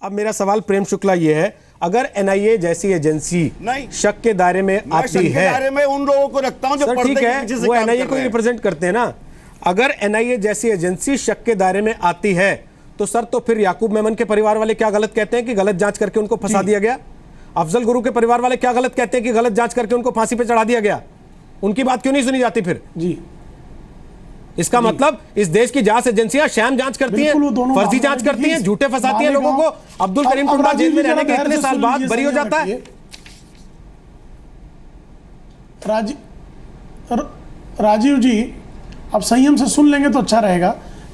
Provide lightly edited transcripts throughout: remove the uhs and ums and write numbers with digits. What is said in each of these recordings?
अब मेरा सवाल प्रेम शुक्ला ये है, अगर एनआईए जैसी एजेंसी शक के दायरे में आती है, दायरे में उन लोगों को रखता हूं जो सर ठीक है, वो एनआईए को रिप्रेजेंट करते हैं ना। अगर एनआईए जैसी एजेंसी शक के दायरे में आती है तो सर, तो फिर याकूब मेमन के परिवार वाले क्या गलत कहते हैं कि गलत जांच करके उनको फंसा दिया गया? अफजल गुरु के परिवार वाले क्या गलत कहते हैं कि गलत जांच करके उनको फांसी पे चढ़ा दिया गया? उनकी बात क्यों नहीं सुनी जाती फिर? जी, इसका मतलब इस देश की जांच एजेंसियां शैम जांच करती हैं, फर्जी जांच करती हैं, झूठे फंसाती हैं लोगों को। अब्दुल करीम टुंडा जेल में रहने के इतने साल बाद बरी हो जाता है। राजीव जी, अब संयम से सुन लेंगे तो अच्छा रहेगा।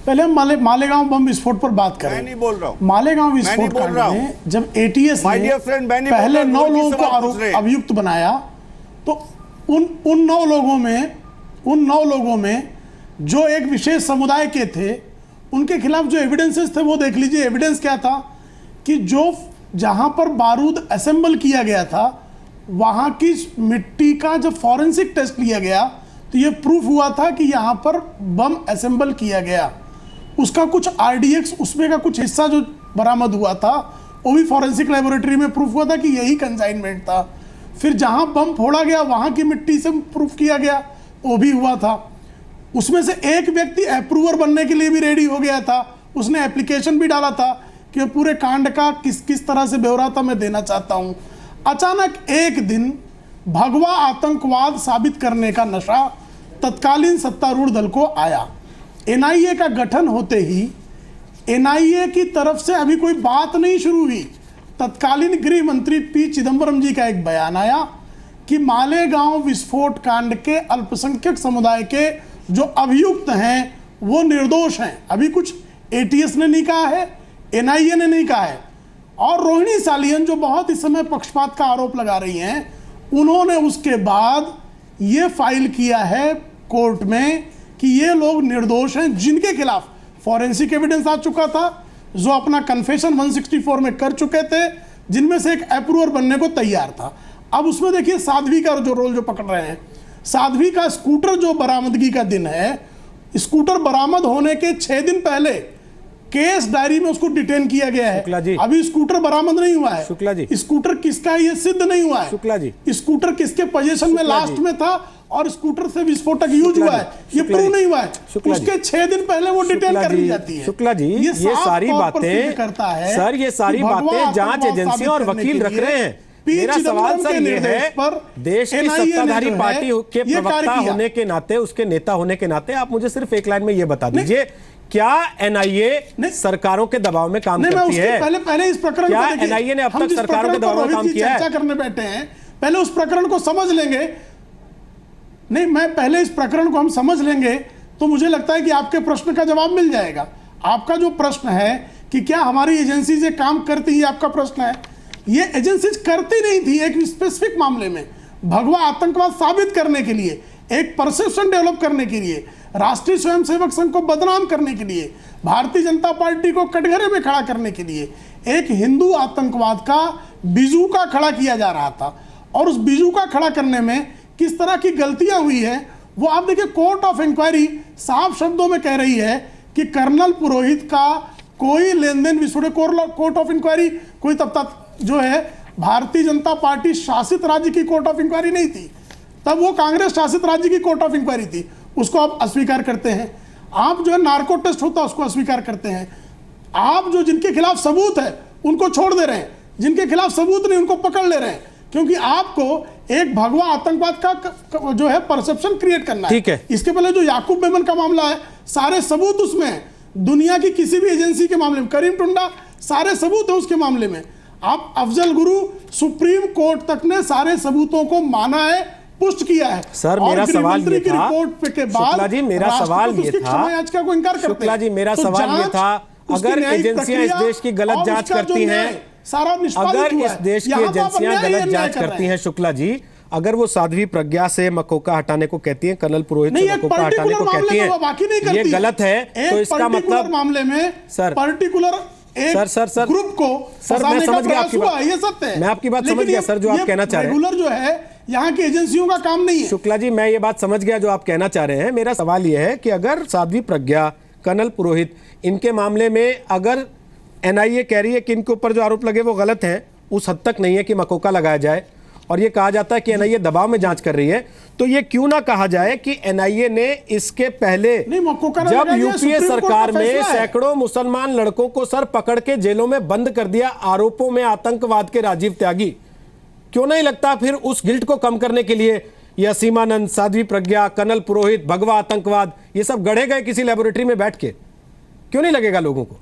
पहले हम मालेगांव बम विस्फोट पर बात करें। मैं नहीं बोल रहा हूं। मालेगांव विस्फोट कांड में जब एटीएस ने पहले 9 लोगों को अभियुक्त बनाया तो उन 9 लोगों में जो एक विशेष समुदाय के थे, उनके खिलाफ जो एविडेंसेस थे वो देख लीजिए। एविडेंस क्या था कि जो जहां पर बारूद असेंबल किया गया था, वहां की मिट्टी का जब फॉरेंसिक टेस्ट लिया गया तो ये प्रूफ हुआ था कि यहां पर बम असेंबल किया गया। उसका कुछ आरडीएक्स, उसमें का कुछ हिस्सा जो बरामद हुआ था, वो भी फॉरेंसिक लेबोरेटरी में प्रूफ हुआ था कि यही कंसाइनमेंट था। फिर जहां बम फोड़ा गया वहां की मिट्टी से प्रूफ किया गया, वो भी हुआ था। उसमें से एक व्यक्ति अप्रूवर बनने के लिए भी रेडी हो गया था, उसने एप्लीकेशन भी डाला था कि पूरे कांड का किस किस तरह से ब्यौरा था मैं देना चाहता हूं। अचानक एक दिन भगवा आतंकवाद साबित करने का नशा तत्कालीन सत्तारूढ़ दल को आया। एनआईए का गठन होते ही एनआईए की तरफ से अभी कोई बात नहीं शुरू हुई, तत्कालीन गृह मंत्री पी चिदंबरम जी का एक बयान आया कि मालेगांव विस्फोट कांड के अल्पसंख्यक समुदाय के जो अभियुक्त हैं वो निर्दोष हैं। अभी कुछ एटीएस ने नहीं कहा है, एनआईए ने नहीं कहा है। और रोहिणी सालियन जो बहुत इस समय पक्षपात का आरोप लगा रही हैं, उन्होंने उसके बाद ये फाइल किया है कोर्ट में कि ये लोग निर्दोष हैं, जिनके खिलाफ फॉरेंसिक एविडेंस आ चुका था, जो अपना कन्फेशन 164 में कर चुके थे, जिनमें से एक अप्रूवर बनने को तैयार था। अब उसमें देखिए साध्वी का जो रोल जो पकड़ रहे हैं, साध्वी का स्कूटर जो बरामदगी का दिन है, स्कूटर बरामद होने के 6 दिन पहले केस डायरी में उसको डिटेन किया गया है। अभी स्कूटर बरामद नहीं हुआ है। शुक्ला जी, स्कूटर किसका है ये सिद्ध नहीं हुआ है। शुक्ला जी, स्कूटर किसके पोजीशन में लास्ट में था और स्कूटर से विस्फोटक यूज हुआ है ये प्रूव नहीं हुआ है। उसके 6 दिन पहले वो डिटेन कर ली जाती है। शुक्ला जी, ये सारी बातें करता है सर, ये सारी बातें जांच एजेंसियां और वकील रख रहे हैं। मेरा सवाल सर ये है, देश की सत्ताधारी पार्टी के प्रवक्ता होने के नाते, उसके नेता होने के नाते, आप मुझे सिर्फ एक लाइन में ये बता दीजिए, क्या एनआईए सरकारों के दबाव में काम करती है? पहले इस प्रकरण क्या एनआईए ने अब तक सरकारों के दबाव में काम किया है? चर्चा करने बैठे हैं, पहले उस प्रकरण को समझ लेंगे। नहीं, मैं पहले इस प्रकरण को हम समझ लेंगे तो मुझे लगता है कि आपके प्रश्न का जवाब मिल जाएगा। आपका जो प्रश्न है कि क्या हमारी एजेंसी से काम करती है, आपका प्रश्न है, ये एजेंसीज करती नहीं थी। एक स्पेसिफिक मामले में भगवा आतंकवाद साबित करने के लिए, एक परसेप्शन डेवलप करने के लिए, राष्ट्रीय स्वयंसेवक संघ को बदनाम करने के लिए, भारतीय जनता पार्टी को कटघरे में खड़ा करने के लिए एक हिंदू आतंकवाद का बीजूका खड़ा किया जा रहा था। और उस बीजूका खड़ा करने में किस तरह की गलतियां हुई है वो आप देखिए। कोर्ट ऑफ इंक्वायरी साफ शब्दों में कह रही है कि कर्नल पुरोहित का कोई लेन देन विस्फोट, कोर्ट ऑफ इंक्वायरी कोई तब तक जो है भारतीय जनता पार्टी शासित राज्य की कोर्ट ऑफ इंक्वायरी नहीं थी, तब वो कांग्रेस शासित राज्य की कोर्ट ऑफ इंक्वायरी थी, उसको आप अस्वीकार करते हैं। आप जो है नार्को टेस्ट होता है उसको अस्वीकार करते हैं। आप जो जिनके खिलाफ सबूत है उनको छोड़ दे रहे हैं, जिनके खिलाफ सबूत नहीं उनको पकड़ ले रहे हैं, क्योंकि आपको एक भगवा आतंकवाद का जो है परसेप्शन क्रिएट करना है। ठीक है, इसके पहले जो याकूब मेमन का मामला है, सारे सबूत उसमें है। दुनिया की किसी भी एजेंसी के मामले में, करीम टुंडा, सारे सबूत है उसके मामले में। आप अफजल गुरु, सुप्रीम कोर्ट तक ने सारे सबूतों को माना है, पुष्ट किया है। सर मेरा सवाल ये था, रिपोर्ट के बाद शुक्ला जी मेरा सवाल ये था, शुक्ला जी मेरा सवाल ये था, अगर एजेंसियां इस देश की गलत जांच करती हैं, अगर इस देश की एजेंसियां गलत जांच करती हैं, शुक्ला जी, अगर वो साध्वी प्रज्ञा से मकोका हटाने को कहती हैं, कर्नल पुरोहित से मकोका हटाने को कहती हैं, ये गलत है, तो इसका मतलब मामले में सर पर्टिकुलर सर ग्रुप को सर मैं समझ गया आपकी बात, ये सत्य है, मैं आपकी बात समझ गया सर, जो आप कहना चाह रहे हैं। रेगुलर जो है यहाँ की एजेंसियों का काम नहीं है। शुक्ला जी, मैं ये बात समझ गया जो आप कहना चाह रहे हैं। मेरा सवाल ये है कि अगर साध्वी प्रज्ञा, कर्नल पुरोहित, इनके मामले में अगर एनआईए कह रही है कि इनके ऊपर जो आरोप लगे वो गलत हैं, उस हद तक नहीं है कि मकोका लगाया जाए, और ये कहा जाता है कि एनआईए दबाव में जांच कर रही है, तो ये क्यों ना कहा जाए कि एनआईए ने इसके पहले जब यूपीए सरकार में सैकड़ों मुसलमान लड़कों को सर पकड़ के जेलों में बंद कर दिया आरोपों में आतंकवाद के राजीव त्यागी, क्यों नहीं लगता फिर उस गिल्ट को कम करने के लिए ये असीमानंद, साध्वी प्रज्ञा, कर्नल पुरोहित, भगवा आतंकवाद, ये सब गढ़े गए किसी लेबोरेटरी में बैठ के, क्यों नहीं लगेगा लोगों को?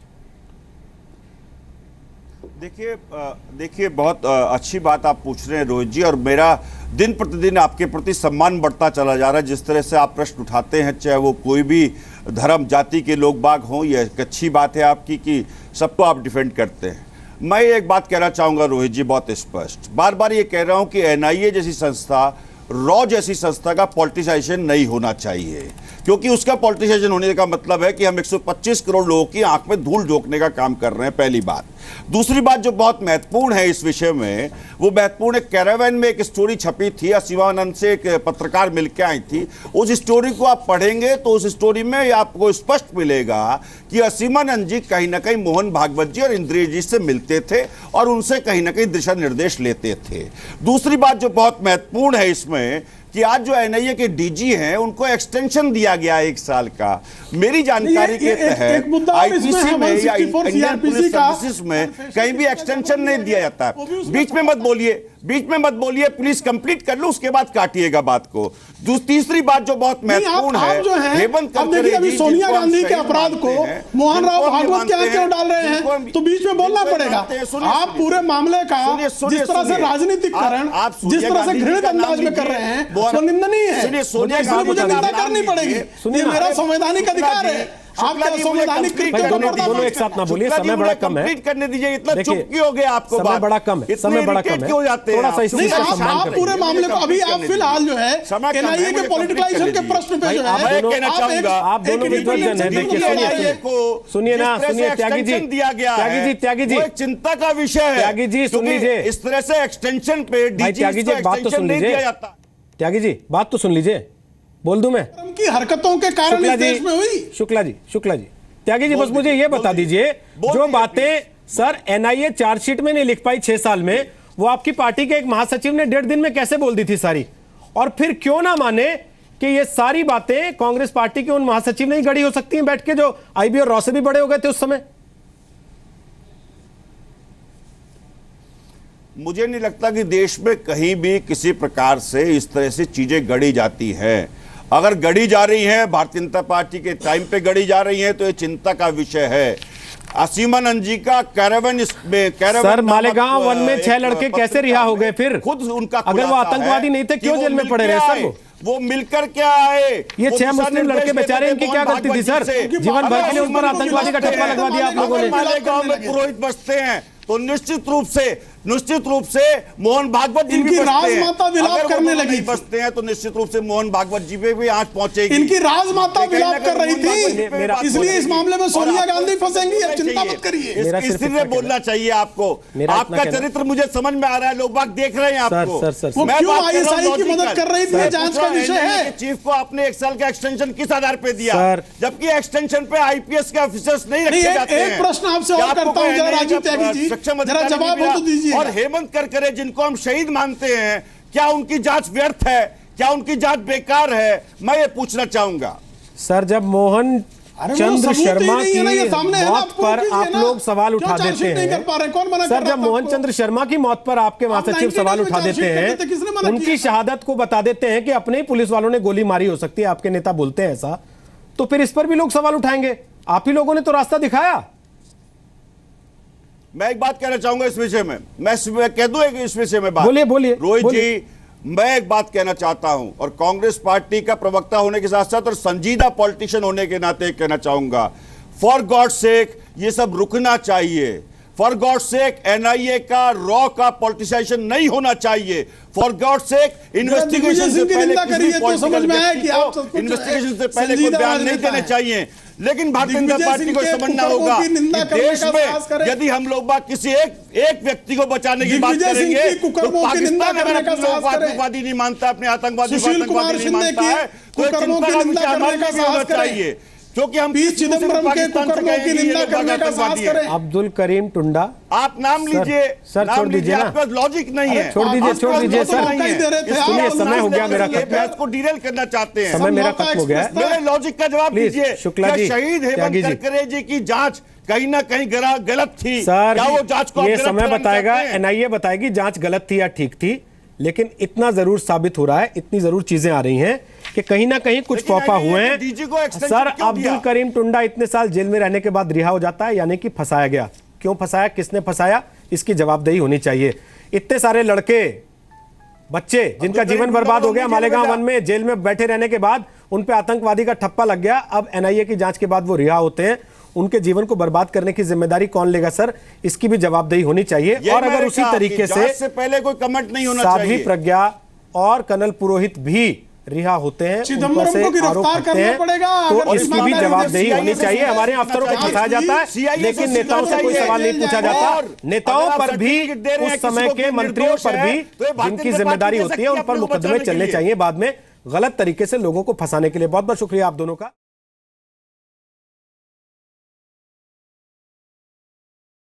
देखिए बहुत अच्छी बात आप पूछ रहे हैं रोहित जी, और मेरा दिन प्रतिदिन आपके प्रति सम्मान बढ़ता चला जा रहा है। जिस तरह से आप प्रश्न उठाते हैं, चाहे वो कोई भी धर्म जाति के लोग बाग हों, यह एक अच्छी बात है आपकी कि सबको आप डिफेंड करते हैं। मैं एक बात कहना चाहूँगा रोहित जी, बहुत स्पष्ट, बार बार ये कह रहा हूँ कि एनआईए जैसी संस्था, रॉ जैसी संस्था का पॉलिटिसाइजेशन नहीं होना चाहिए, क्योंकि उसका पॉलिटिसाइजेशन होने का मतलब है कि हम 125 करोड़ लोगों की आंख में धूल झोंकने का काम कर रहे हैं, पहली बात। दूसरी बात जो बहुत महत्वपूर्ण है इस विषय में, वो महत्वपूर्ण है, कैरावैन में एक स्टोरी छपी थी, असीमानंद से एक पत्रकार मिलकर आई थी, उस स्टोरी को आप पढ़ेंगे तो उस स्टोरी में आपको स्पष्ट मिलेगा कि असीमानंद जी कहीं ना कहीं मोहन भागवत जी और इंद्रिय जी से मिलते थे और उनसे कहीं ना कहीं दिशा निर्देश लेते थे। दूसरी बात जो बहुत महत्वपूर्ण है इसमें कि आज जो एनआईए के डीजी हैं उनको एक्सटेंशन दिया गया 1 साल का। मेरी जानकारी के तहत आईपीसी में या इंडियन पुलिस सर्विसेज में कहीं भी एक्सटेंशन नहीं दिया जाता। बीच में मत बोलिए, प्लीज कंप्लीट कर लो, उसके बाद काटिएगा बात को। तीसरी बात जो बहुत महत्वपूर्ण है, हेमंत करकरे अभी सोनिया गांधी के अपराध को मोहन राव भागवत के यहाँ क्यों डाल रहे हैं, तो बीच में बोलना पड़ेगा। आप पूरे मामले का जिस तरह से राजनीतिकरण, जिस तरह से घृणित अंदाज में कर रहे हैं, वो निंदनीय है। सोनिया मुझे निंदा करनी पड़ेगी, ये मेरा संवैधानिक अधिकार है। दोनों एक साथ ना बोलिए, समय बड़ा कम है, करने दीजिए। इतना चुप क्यों हो गया आपको? समय बड़ा कम है, समय बड़ा कम है, थोड़ा सा इसी का सम्मान आप पूरे मामले को अभी आप फिलहाल जो है एनआईए के पॉलिटिकलाइजेशन के प्रश्न पे जो है आप दोनों विद्वान हैं। देखिए सुनिए ना, सुनिए त्यागी जी, चिंता का विषय है। त्यागी जी सुन लीजिए, इस तरह से एक्सटेंशन पे त्यागी जी बात तो सुन लीजिए, त्यागी जी बात तो सुन लीजिए, बोल दूं मैं? की हरकतों के कारण इस देश में हुई। शुक्ला जी त्यागी जी बस मुझे ये बता दीजिए, जो बातें सर एनआईए चार्जशीट में नहीं लिख पाई 6 साल में, वो आपकी पार्टी के एक महासचिव ने 1.5 दिन में कैसे बोल दी थी सारी? और फिर क्यों ना माने कि ये सारी बातें कांग्रेस पार्टी के उन महासचिव नहीं गढ़ी हो सकती हैं बैठ के, जो आईबी और रॉ से भी बड़े हो गए थे उस समय? मुझे नहीं लगता कि देश में कहीं भी किसी प्रकार से इस तरह से चीजें गढ़ी जाती हैं। अगर गढ़ी जा रही है, भारतीय जनता पार्टी के टाइम पे गढ़ी जा रही है, तो ये चिंता का विषय है। असीमानंद जी का कैरावैन सर मालेगांव वन में 6 लड़के कैसे रिहा हो गए? फिर खुद उनका, अगर वो आतंकवादी नहीं थे क्यों जेल में पड़े रहे सर? वो मिलकर क्या आए? ये 6 मुस्लिम लड़के बेचारे, इनकी क्या गलती थी सर? जीवन भर के लिए उन पर आतंकवादी का ठप्पा लगवा दिया आप लोगों ने। मालेगांव में पुरोहित बसते हैं तो निश्चित रूप से मोहन भागवत जी भी राजमाता विलाप करने लगी, बसते हैं तो निश्चित रूप से मोहन भागवत जी पे भी आंच पहुंचेगी। इनकी राजमाता विलाप कर रही थी, इसलिए इस मामले में सोनिया गांधी फंसेंगी। अब चिंता मत करिए, इसलिए बोलना चाहिए आपको। आपका चरित्र मुझे समझ में आ रहा है, लोग बाग देख रहे हैं आपको। वो क्यों आईएसआई की मदद कर रही थी, जांच का विषय है। चीफ को आपने 1 साल का एक्सटेंशन किस आधार पे दिया, जबकि एक्सटेंशन पे आईपीएस के ऑफिसर्स नहीं रखे जाते हैं? एक प्रश्न आपसे और करता हूं जरा राजीव त्यागी जी, जरा जवाब तो दीजिए। और हेमंत करकरे जिनको हम शहीद मानते हैं, क्या उनकी जांच व्यर्थ है? क्या उनकी जांच बेकार है? मैं ये पूछना चाहूंगा। सर जब मोहन चंद्र शर्मा की मौत पर आप लोग सवाल उठा देते हैं, सर जब मोहन चंद्र शर्मा की मौत पर आपके महासचिव सवाल उठा देते हैं, उनकी शहादत को बता देते हैं कि अपने ही पुलिस वालों ने गोली मारी हो सकती है, आपके नेता बोलते हैं ऐसा, तो फिर इस पर भी लोग सवाल उठाएंगे। आप ही लोगों ने तो रास्ता दिखाया। मैं एक बात कहना चाहूंगा इस विषय में, मैं कह दूं इस विषय में बात। बोलिए रोहित जी, मैं एक बात कहना चाहता हूं, और कांग्रेस पार्टी का प्रवक्ता होने के साथ साथ और संजीदा पॉलिटिशियन होने के नाते कहना चाहूंगा, फॉर गॉड सेक ये सब रुकना चाहिए। फॉर गॉड सेक एनआईए का, रॉ का पॉलिटिसाइजेशन नहीं होना चाहिए। फॉर गॉड सेक इन्वेस्टिगेशन से पहले कोई बयान नहीं देने चाहिए। लेकिन भारतीय जनता पार्टी को समझना होगा कि देश में यदि हम लोग बात किसी एक व्यक्ति को बचाने की बात करेंगे तो पाकिस्तान अगर अपने लोगों को आतंकवादी नहीं मानता, अपने आतंकवादी को आतंकवादी नहीं मानता है, तो चिंता का विषय हमारे लिए होना चाहिए। क्योंकि हम पी चिदम्बरम के कुकर्मों की निंदा करने का साहस करें। अब्दुल करीम टुंडा, आप नाम लीजिए, सर छोड़ दीजिए ना, आपका लॉजिक नहीं है। छोड़ दीजिए सर, सुनिए समय हो गया मेरा खत्म, को डिरेल करना चाहते हैं, समय मेरा खत्म हो गया है। मेरे लॉजिक का जवाब दीजिए। शुक्ला जी, शहीद हेमंत करकरे जी की जांच कहीं ना कहीं गलत थी सर, क्या वो जांच को ये समय बताएगा, एनआईए बताएगी जांच गलत थी या ठीक थी, लेकिन इतना जरूर साबित हो रहा है, इतनी जरूर चीजें आ रही हैं कि कहीं ना कहीं कुछ फौफा हुए हैं। सर अब्दुल करीम टुंडा इतने साल जेल में रहने के बाद रिहा हो जाता है, यानी कि फंसाया गया। क्यों फंसाया, किसने फंसाया, इसकी जवाबदेही होनी चाहिए। इतने सारे लड़के बच्चे जिनका जीवन बर्बाद हो गया मालेगांव वन में, जेल में बैठे रहने के बाद उन पे आतंकवादी का ठप्पा लग गया, अब एनआईए की जांच के बाद वो रिहा होते हैं, उनके जीवन को बर्बाद करने की जिम्मेदारी कौन लेगा? सर इसकी भी जवाबदेही होनी चाहिए। और अगर उसी तरीके से पहले कोई कमेंट नहीं होना साध्वी चाहिए, प्रज्ञा और कर्नल पुरोहित भी रिहा होते हैं, चिदम्बरम को गिरफ्तार करना पड़ेगा, तो इसकी भी जवाबदेही होनी चाहिए। हमारे अफसरों को फंसाया जाता है, लेकिन नेताओं से कोई सवाल नहीं पूछा जाता। नेताओं पर भी, उस समय के मंत्रियों पर भी जिनकी जिम्मेदारी होती है, उन पर मुकदमे चलने चाहिए बाद में, गलत तरीके से लोगों को फंसाने के लिए। बहुत बहुत शुक्रिया आप दोनों का।